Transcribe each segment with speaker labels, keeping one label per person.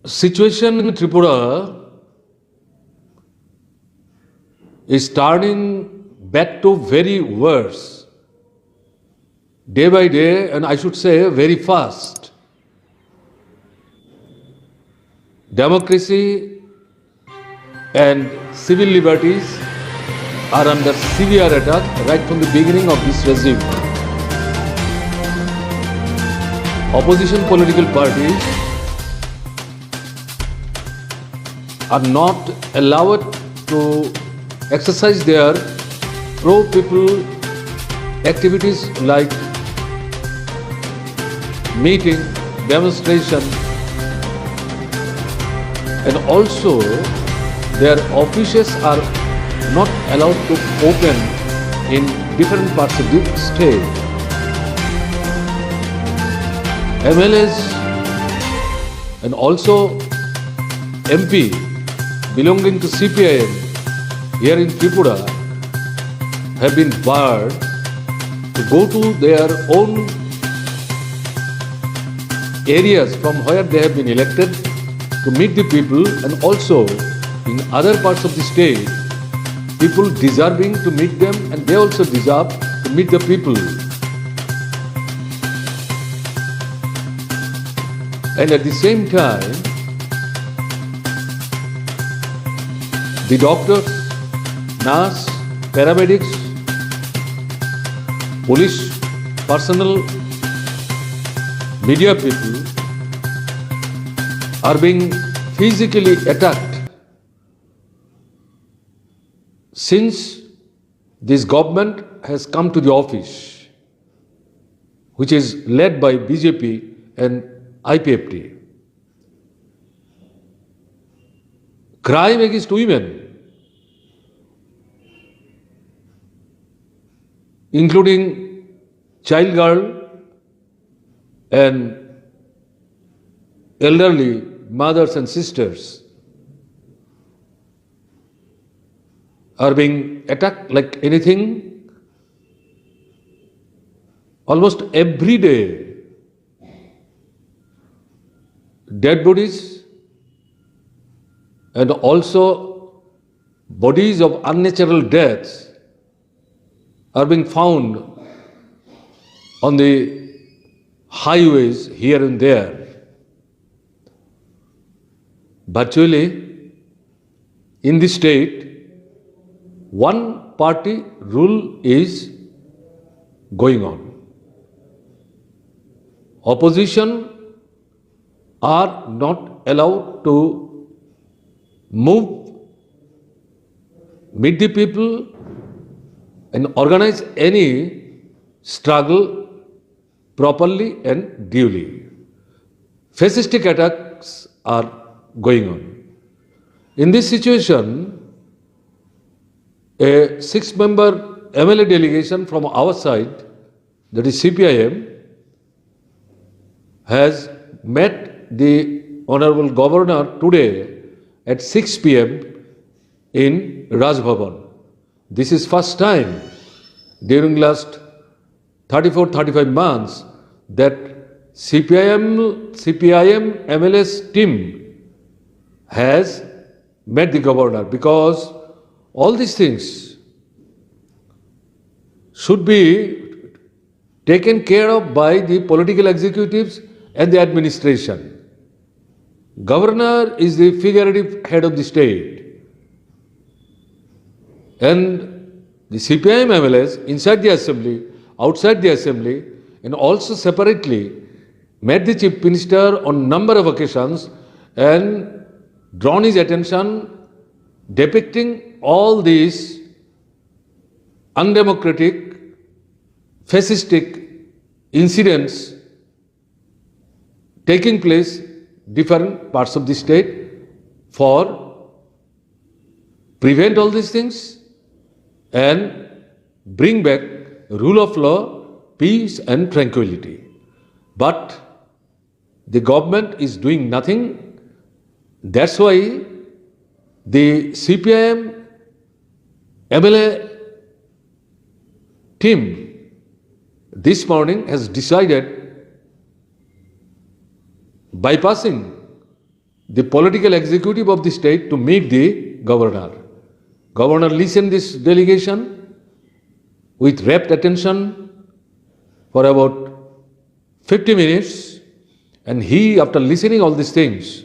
Speaker 1: Situation in Tripura is turning back to very worse day by day, and I should say very fast. Democracy and civil liberties are under severe attack right from the beginning of this regime. Opposition political parties are not allowed to exercise their pro-people activities like meeting, demonstration, and also their offices are not allowed to open in different parts of the state. MLAs and also MP belonging to CPIM here in Tripura have been barred to go to their own areas from where they have been elected to meet the people, and also in other parts of the state, people deserving to meet them, and they also deserve to meet the people. And at the same time, the doctors, nurse, paramedics, police personnel, media people are being physically attacked since this government has come to the office, which is led by BJP and IPFT. Crime against women, including child girl and elderly mothers and sisters, are being attacked like anything. Almost every day, dead bodies and also bodies of unnatural deaths are being found on the highways here and there. Virtually, in the state, one party rule is going on. Opposition are not allowed to move, meet the people, and organize any struggle properly and duly. Fascistic attacks are going on. In this situation, a 6-member MLA delegation from our side, that is CPIM, has met the Honorable Governor today at 6 p.m. in Raj Bhavan. This is first time during last 34-35 months that CPIM MLA's team has met the governor, because all these things should be taken care of by the political executives and the administration. Governor is the figurative head of the state, and the CPIM MLAs inside the assembly, outside the assembly, and also separately met the Chief Minister on number of occasions and drawn his attention depicting all these undemocratic, fascistic incidents taking place different parts of the state for prevent all these things and bring back rule of law, peace and tranquility. But the government is doing nothing. That's why the CPIM MLA team this morning has decided bypassing the political executive of the state to meet the governor. Governor listened this delegation with rapt attention for about 50 minutes, and he, after listening all these things,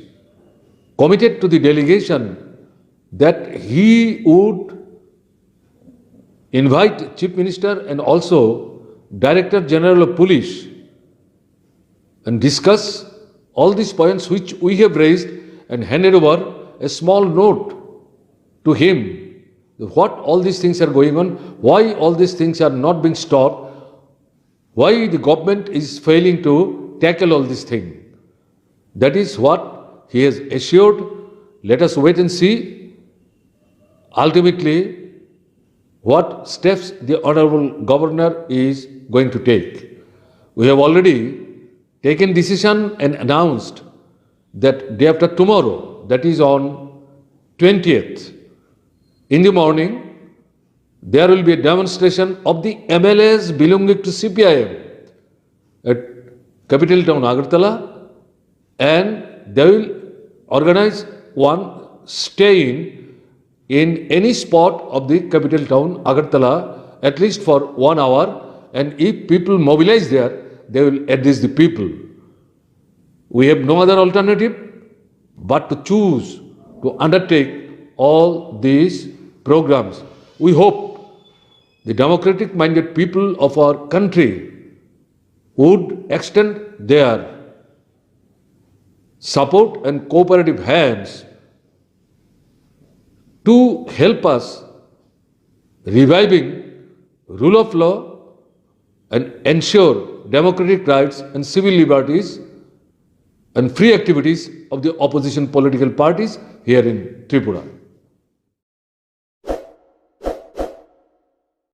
Speaker 1: committed to the delegation that he would invite Chief Minister and also Director General of Police and discuss all these points which we have raised and handed over a small note to him. What all these things are going on, why all these things are not being stopped, why the government is failing to tackle all these things. That is what he has assured. Let us wait and see ultimately what steps the Honorable Governor is going to take. We have already taken decision and announced that day after tomorrow, that is on 20th, in the morning, there will be a demonstration of the MLAs belonging to CPIM at capital town Agartala, and they will organize one stay in any spot of the capital town Agartala at least for 1 hour, and if people mobilize there, they will address the people. We have no other alternative but to choose to undertake all these programs. We hope the democratic minded people of our country would extend their support and cooperative hands to help us reviving rule of law and ensure democratic rights and civil liberties and free activities of the opposition political parties here in Tripura.